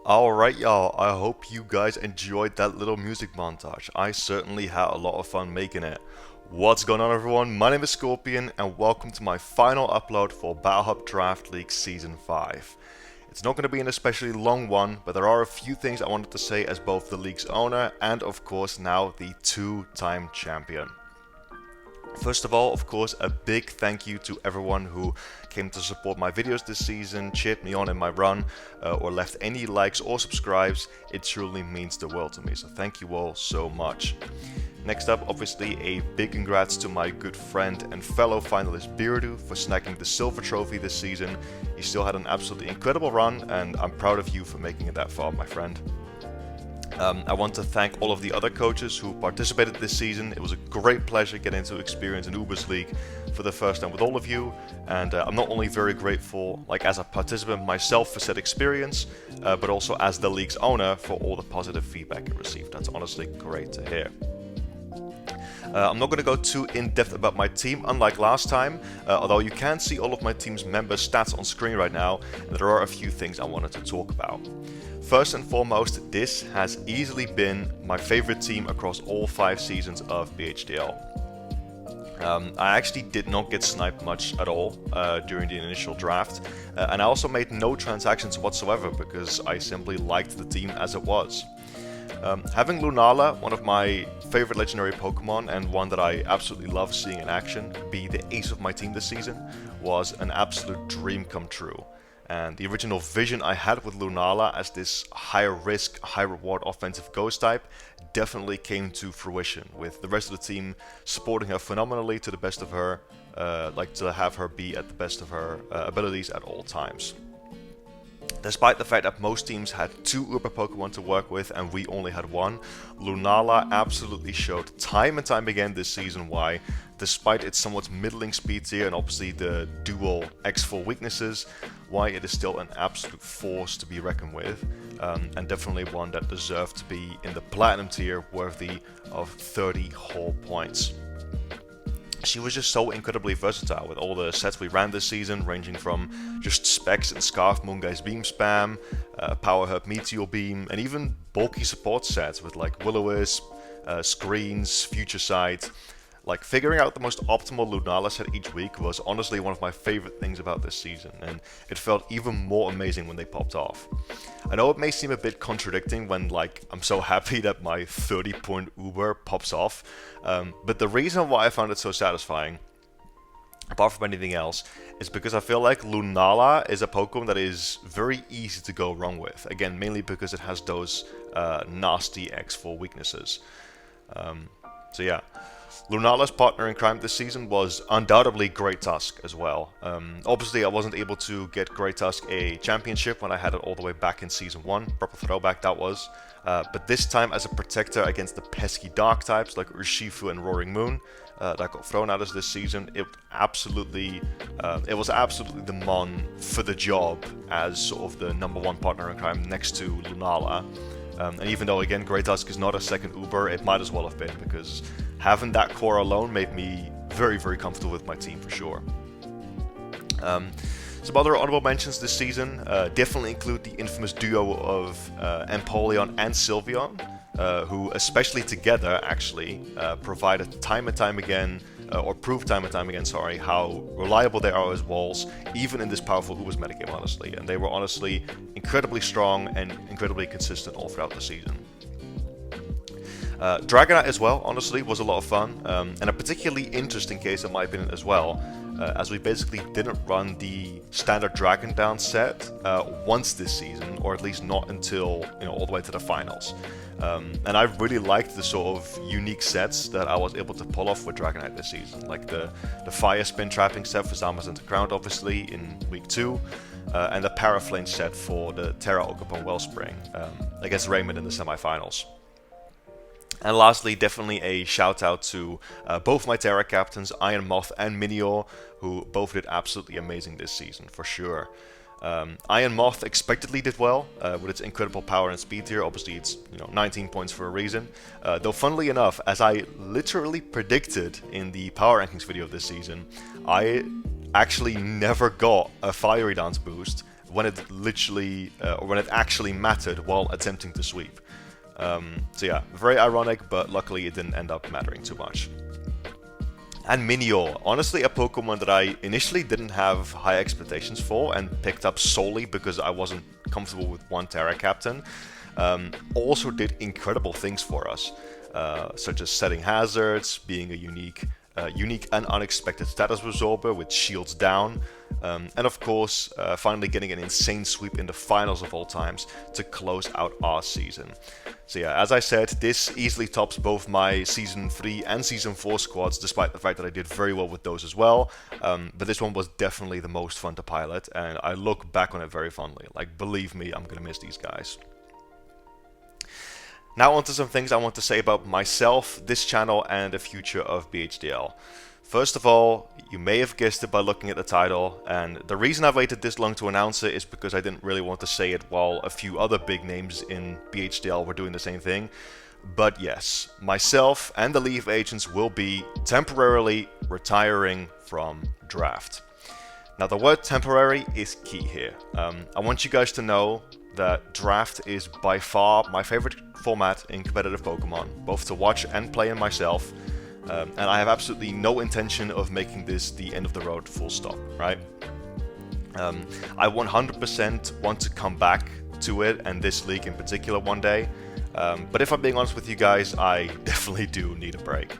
Alright, y'all, I hope you guys enjoyed that little music montage. I certainly had a lot of fun making it. What's going on, everyone? My name is Scorpion, and welcome to my final upload for Battle Hub Draft League Season 5. It's not going to be an especially long one, but there are a few things I wanted to say as both the league's owner and, of course, now the two-time champion. First of all, of course, a big thank you to everyone who came to support my videos this season, cheered me on in my run, or left any likes or subscribes. It truly means the world to me, so thank you all so much. Next up, obviously, a big congrats to my good friend and fellow finalist Beardo for snagging the silver trophy this season. You still had an absolutely incredible run, and I'm proud of you for making it that far, my friend. I want to thank all of the other coaches who participated this season. It was a great pleasure getting to experience an Ubers League for the first time with all of you, and I'm not only very grateful as a participant myself for said experience, but also as the league's owner for all the positive feedback I received. That's honestly great to hear. I'm not going to go too in-depth about my team, unlike last time, although you can see all of my team's members' stats on screen right now, and there are a few things I wanted to talk about. First and foremost, this has easily been my favorite team across all 5 seasons of BHDL. I actually did not get sniped much at all during the initial draft, and I also made no transactions whatsoever because I simply liked the team as it was. Having Lunala, one of my favorite legendary Pokemon and one that I absolutely love seeing in action, be the ace of my team this season was an absolute dream come true. And the original vision I had with Lunala as this high risk, high reward offensive ghost type definitely came to fruition, with the rest of the team supporting her phenomenally to the best of her, to have her be at the best of her abilities at all times. Despite the fact that most teams had 2 Uber Pokemon to work with and we only had 1, Lunala absolutely showed time and time again this season why, despite its somewhat middling speed tier and obviously the dual X4 weaknesses, why it is still an absolute force to be reckoned with, and definitely one that deserved to be in the Platinum tier worthy of 30 whole points. She was just so incredibly versatile with all the sets we ran this season, ranging from just Specs and Scarf Moonguy's Beam Spam, Power Herb Meteor Beam, and even bulky support sets with Will-O-Wisp, Screens, Future Sight. Figuring out the most optimal Lunala set each week was honestly one of my favorite things about this season, and it felt even more amazing when they popped off. I know it may seem a bit contradicting when I'm so happy that my 30-point Uber pops off, but the reason why I found it so satisfying, apart from anything else, is because I feel like Lunala is a Pokemon that is very easy to go wrong with. Again, mainly because it has those nasty X4 weaknesses. So yeah. Lunala's partner in crime this season was undoubtedly Great Tusk as well. Obviously I wasn't able to get Great Tusk a championship when I had it all the way back in Season 1, proper throwback that was. But this time as a protector against the pesky dark types like Urshifu and Roaring Moon that got thrown at us this season, it was absolutely the mon for the job as sort of the #1 partner in crime next to Lunala. And even though, again, Great Tusk is not a second Uber, it might as well have been, because having that core alone made me very, very comfortable with my team for sure. Some other honorable mentions this season definitely include the infamous duo of Empoleon and Sylveon, who, especially together, actually provided time and time again, or proved time and time again, how reliable they are as walls, even in this powerful Ubers metagame, honestly. And they were honestly incredibly strong and incredibly consistent all throughout the season. Dragonite as well, honestly, was a lot of fun, and a particularly interesting case in my opinion as well, as we basically didn't run the standard Dragon Down set once this season, or at least not until all the way to the finals. And I really liked the sort of unique sets that I was able to pull off with Dragonite this season, like the Fire Spin Trapping set for Zamazenta Ground, obviously, in Week 2, and the Paraflame set for the Terra Occupon Wellspring against Raymond in the semifinals. And lastly, definitely a shout out to both my Terra captains, Iron Moth and Minior, who both did absolutely amazing this season, for sure. Iron Moth expectedly did well with its incredible power and speed tier. Obviously, it's 19 points for a reason. Though, funnily enough, as I literally predicted in the power rankings video this season, I actually never got a Fiery Dance boost when it literally, or when it actually mattered while attempting to sweep. So yeah, very ironic, but luckily it didn't end up mattering too much. And Minior, honestly a Pokemon that I initially didn't have high expectations for and picked up solely because I wasn't comfortable with one Terra Captain, also did incredible things for us, such as setting hazards, being a unique and unexpected status absorber with shields down, and of course finally getting an insane sweep in the finals of all times to close out our season. So yeah, as I said, this easily tops both my Season 3 and Season 4 squads, despite the fact that I did very well with those as well. But this one was definitely the most fun to pilot, and I look back on it very fondly. Like, believe me, I'm gonna miss these guys. Now onto some things I want to say about myself, this channel, and the future of BHDL. First of all, you may have guessed it by looking at the title, and the reason I've waited this long to announce it is because I didn't really want to say it while a few other big names in BHDL were doing the same thing. But yes, myself and the L.E.A.F agents will be temporarily retiring from draft. Now the word temporary is key here. I want you guys to know that draft is by far my favorite format in competitive Pokemon, both to watch and play in myself. And I have absolutely no intention of making this the end of the road, full stop, right? I 100% want to come back to it, and this league in particular, one day. But if I'm being honest with you guys, I definitely do need a break.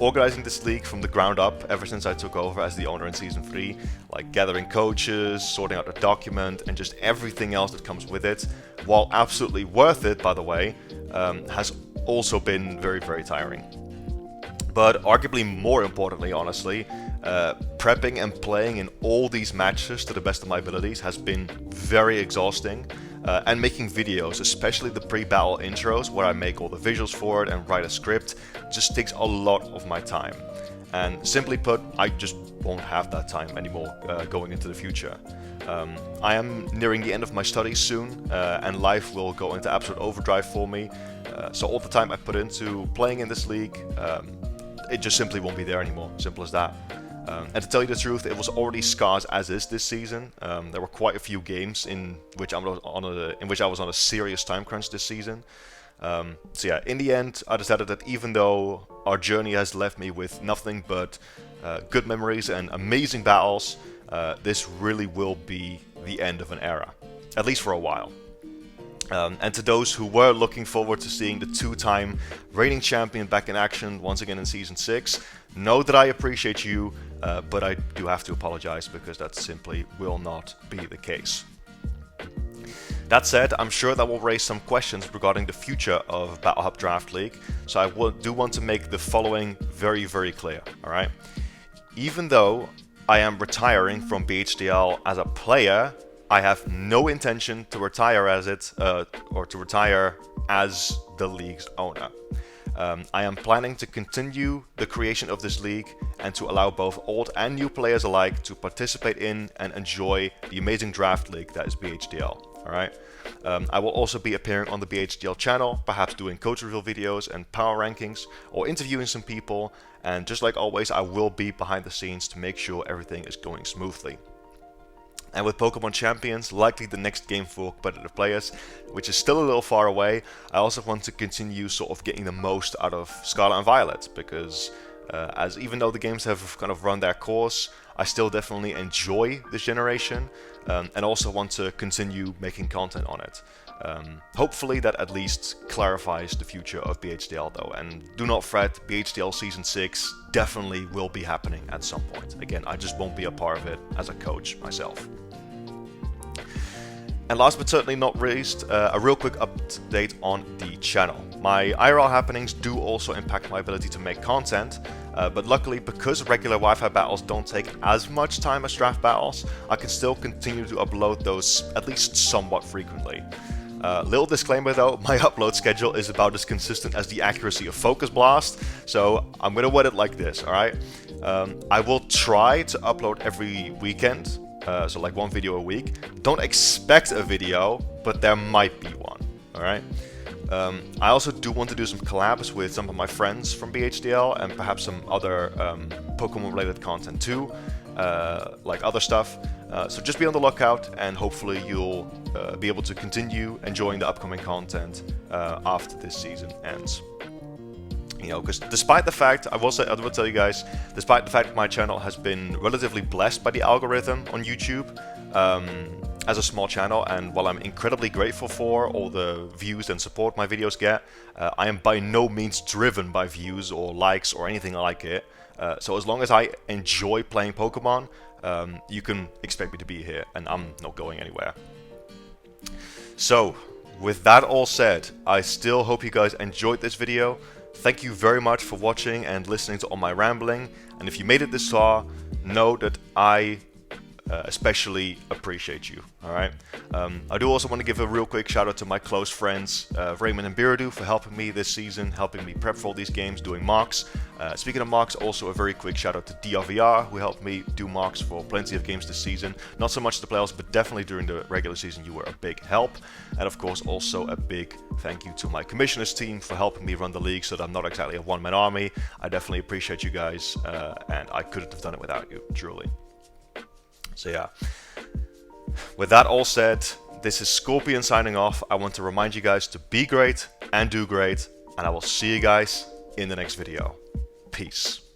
Organizing this league from the ground up ever since I took over as the owner in Season 3, like gathering coaches, sorting out the document, and just everything else that comes with it, while absolutely worth it, by the way, has also been very, very tiring. But arguably more importantly, honestly, prepping and playing in all these matches to the best of my abilities has been very exhausting. And making videos, especially the pre-battle intros where I make all the visuals for it and write a script, just takes a lot of my time. And simply put, I just won't have that time anymore going into the future. I am nearing the end of my studies soon, and life will go into absolute overdrive for me. So all the time I put into playing in this league, it just simply won't be there anymore. Simple as that. And to tell you the truth, it was already scarce as is this season. There were quite a few games in which I was on a serious time crunch this season. So yeah, in the end, I decided that even though our journey has left me with nothing but good memories and amazing battles, this really will be the end of an era, at least for a while. And to those who were looking forward to seeing the two-time reigning champion back in action once again in Season 6, know that I appreciate you, but I do have to apologize because that simply will not be the case. That said, I'm sure that will raise some questions regarding the future of Battle Hub Draft League, so I do want to make the following very, very clear, alright? Even though I am retiring from BHDL as a player, I have no intention to retire as or to retire as the league's owner. I am planning to continue the creation of this league and to allow both old and new players alike to participate in and enjoy the amazing draft league that is BHDL. Alright? I will also be appearing on the BHDL channel, perhaps doing coach reveal videos and power rankings, or interviewing some people, and just like always, I will be behind the scenes to make sure everything is going smoothly. And with Pokemon Champions likely the next game for competitive players, which is still a little far away, I also want to continue sort of getting the most out of Scarlet and Violet, because as even though the games have kind of run their course, I still definitely enjoy this generation, and also want to continue making content on it. Hopefully that at least clarifies the future of BHDL though, and do not fret, BHDL Season 6 definitely will be happening at some point. Again, I just won't be a part of it as a coach myself. And last but certainly not least, a real quick update on the channel. My IRL happenings do also impact my ability to make content, but luckily because regular Wi-Fi battles don't take as much time as draft battles, I can still continue to upload those at least somewhat frequently. Little disclaimer though, my upload schedule is about as consistent as the accuracy of Focus Blast, so I'm gonna word it like this, alright? I will try to upload every weekend, so like one video a week. Don't expect a video, but there might be one, alright? I also do want to do some collabs with some of my friends from BHDL and perhaps some other Pokemon related content too, like other stuff. So just be on the lookout, and hopefully you'll be able to continue enjoying the upcoming content after this season ends. You know, because despite the fact, I will tell you guys, despite the fact my channel has been relatively blessed by the algorithm on YouTube, as a small channel, and while I'm incredibly grateful for all the views and support my videos get, I am by no means driven by views or likes or anything like it. So as long as I enjoy playing Pokemon, you can expect me to be here, and I'm not going anywhere. So, with that all said, I still hope you guys enjoyed this video. Thank you very much for watching and listening to all my rambling, and if you made it this far, know that I especially appreciate you. Alright, I do also want to give a real quick shout out to my close friends Raymond and Biridu for helping me this season, helping me prep for all these games, doing mocks. Speaking of mocks, also a very quick shout out to DRVR, who helped me do mocks for plenty of games this season. Not so much the playoffs, but definitely during the regular season you were a big help. And of course also a big thank you to my commissioners team for helping me run the league so that I'm not exactly a one-man army. I definitely appreciate you guys, and I couldn't have done it without you, truly. So yeah, with that all said, this is Scorpion signing off. I want to remind you guys to be great and do great, and I will see you guys in the next video. Peace.